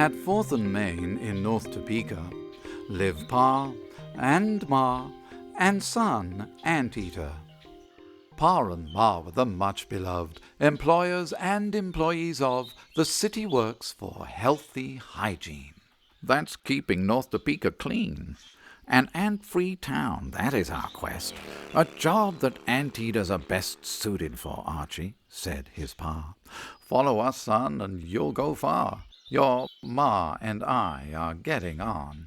At 4th and Main in North Topeka live Pa and Ma and son Anteater. Pa and Ma were the much-beloved employers and employees of the City Works for Healthy Hygiene. That's keeping North Topeka clean. An ant-free town, that is our quest. A job that anteaters are best suited for, Archie, said his Pa. Follow us, son, and you'll go far. Your Ma and I are getting on.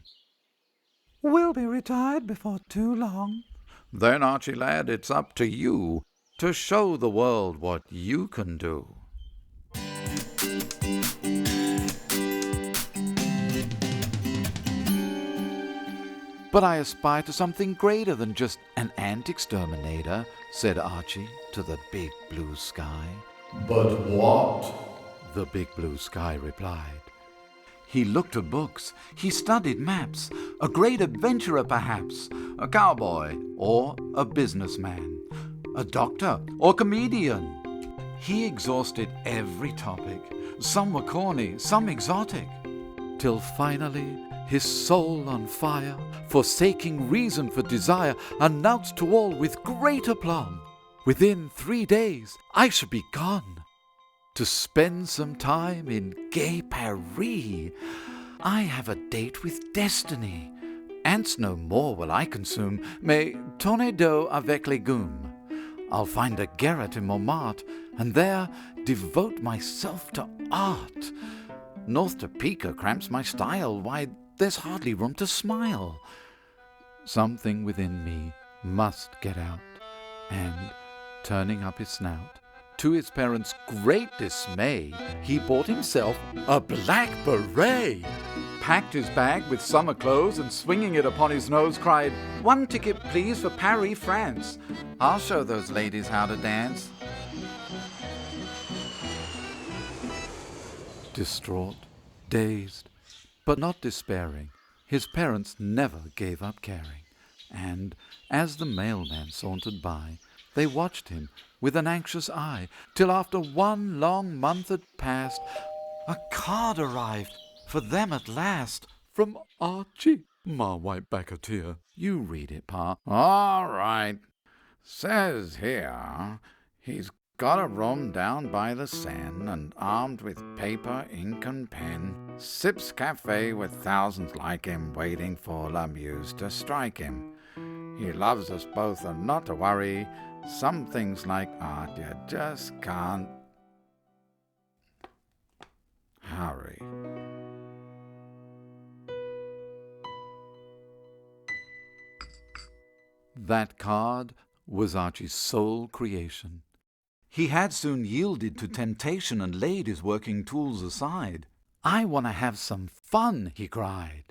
We'll be retired before too long. Then, Archie lad, it's up to you to show the world what you can do. But I aspire to something greater than just an ant exterminator, said Archie to the big blue sky. But what? The big blue sky replied. He looked at books, he studied maps, a great adventurer perhaps, a cowboy or a businessman, a doctor or comedian. He exhausted every topic. Some were corny, some exotic, till finally his soul on fire, forsaking reason for desire, announced to all with great aplomb, within 3 days I shall be gone, to spend some time in gay Paris. I have a date with destiny. Ants no more will I consume, mais tornado avec légumes. I'll find a garret in Montmartre, and there devote myself to art. North Topeka cramps my style, why, there's hardly room to smile. Something within me must get out, and, turning up his snout, to his parents' great dismay, he bought himself a black beret, packed his bag with summer clothes, and swinging it upon his nose, cried, "One ticket, please, for Paris, France. I'll show those ladies how to dance." Distraught, dazed, but not despairing, his parents never gave up caring, and, as the mailman sauntered by, they watched him with an anxious eye, till after 1 long month had passed, a card arrived for them at last, from Archie. Ma wiped back a tear. You read it, Pa. All right. Says here, he's got a room down by the Seine, and armed with paper, ink, and pen, sips cafe with thousands like him, waiting for La Muse to strike him. He loves us both, and not to worry, some things like art you just can't hurry. That card was Archie's sole creation. He had soon yielded to temptation and laid his working tools aside. "I want to have some fun," he cried.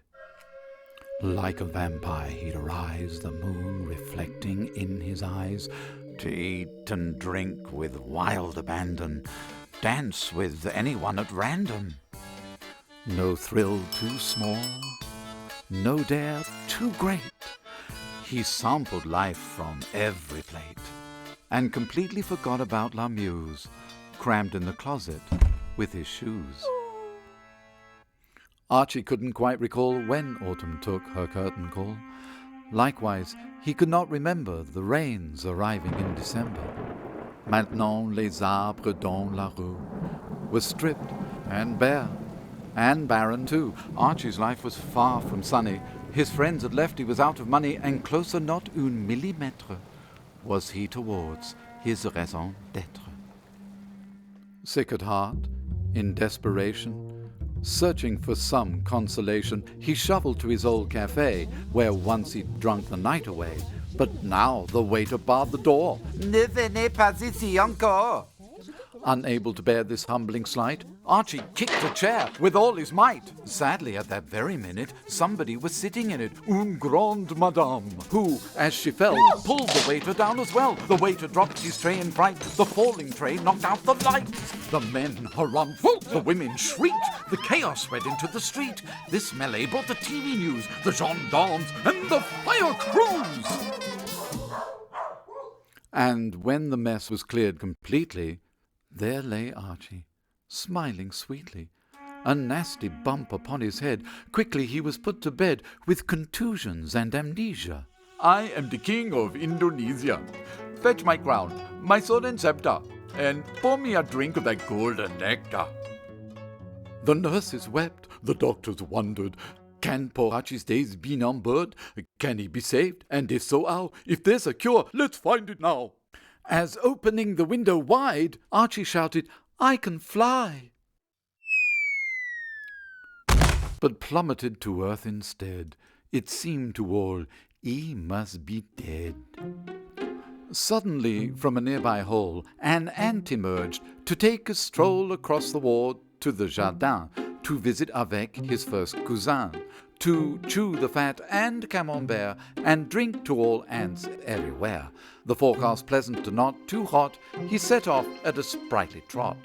Like a vampire he'd arise, the moon reflecting in his eyes, to eat and drink with wild abandon, dance with anyone at random. No thrill too small, no dare too great. He sampled life from every plate, and completely forgot about La Muse, crammed in the closet with his shoes. Archie couldn't quite recall when autumn took her curtain call. Likewise, he could not remember the rains arriving in December. Maintenant les arbres dans la rue were stripped and bare, and barren too. Archie's life was far from sunny. His friends had left, he was out of money, and closer not un millimètre was he towards his raison d'être. Sick at heart, in desperation, searching for some consolation, he shuffled to his old cafe, where once he'd drunk the night away. But now the waiter barred the door. "Ne venez pas ici encore." Unable to bear this humbling slight, Archie kicked a chair with all his might. Sadly, at that very minute, somebody was sitting in it, une grande madame, who, as she fell, pulled the waiter down as well. The waiter dropped his tray in fright. The falling tray knocked out the lights. The men harangued, the women shrieked. The chaos spread into the street. This melee brought the TV news, the gendarmes, and the fire crews. And when the mess was cleared completely, there lay Archie, smiling sweetly, a nasty bump upon his head. Quickly he was put to bed with contusions and amnesia. I am the king of Indonesia. Fetch my crown, my sword and scepter, and pour me a drink of that golden nectar. The nurses wept, the doctors wondered. Can poor Archie's days be numbered? Can he be saved? And if so, how? If there's a cure, let's find it now. As opening the window wide, Archie shouted, I can fly. But plummeted to earth instead. It seemed to all, he must be dead. Suddenly, from a nearby hole, an ant emerged to take a stroll across the ward to the jardin, to visit avec his first cousin, to chew the fat and camembert, and drink to all ants everywhere. The forecast pleasant and not too hot, he set off at a sprightly trot.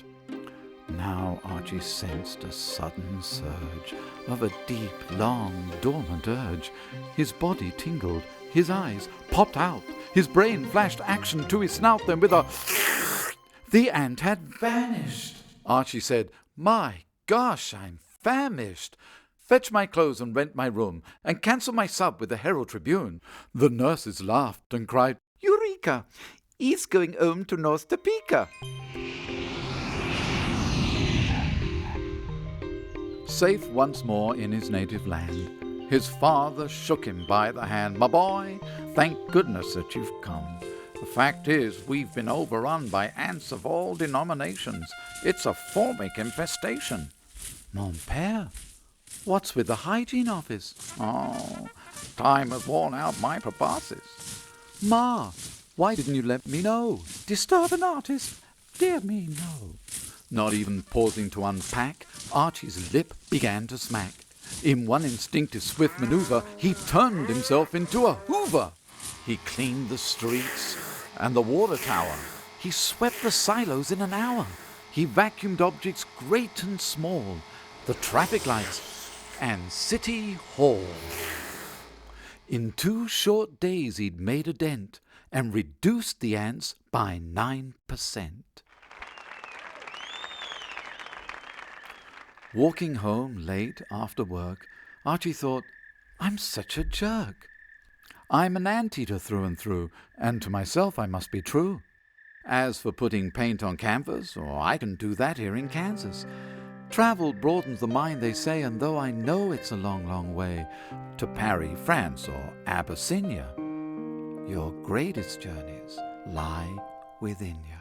Now Archie sensed a sudden surge of a deep, long, dormant urge. His body tingled, his eyes popped out, his brain flashed action to his snout, then with a the ant had vanished. Archie said, My gosh, I'm famished. Fetch my clothes and rent my room, and cancel my sub with the Herald Tribune. The nurses laughed and cried, Eureka! He's going home to North Topeka. Safe once more in his native land, his father shook him by the hand. My boy, thank goodness that you've come. The fact is, we've been overrun by ants of all denominations. It's a formic infestation. Mon père, what's with the hygiene office? Oh, time has worn out my proboscis. Ma, why didn't you let me know? Disturb an artist? Dear me, no. Not even pausing to unpack, Archie's lip began to smack. In one instinctive swift maneuver, he turned himself into a hoover. He cleaned the streets and the water tower. He swept the silos in an hour. He vacuumed objects great and small, the traffic lights and City Hall. In 2 short days he'd made a dent and reduced the ants by 9%. Walking home late after work, Archie thought, I'm such a jerk. I'm an anteater through and through, and to myself I must be true. As for putting paint on canvas, I can do that here in Kansas. Travel broadens the mind, they say, and though I know it's a long, long way to Paris, France, or Abyssinia, your greatest journeys lie within you.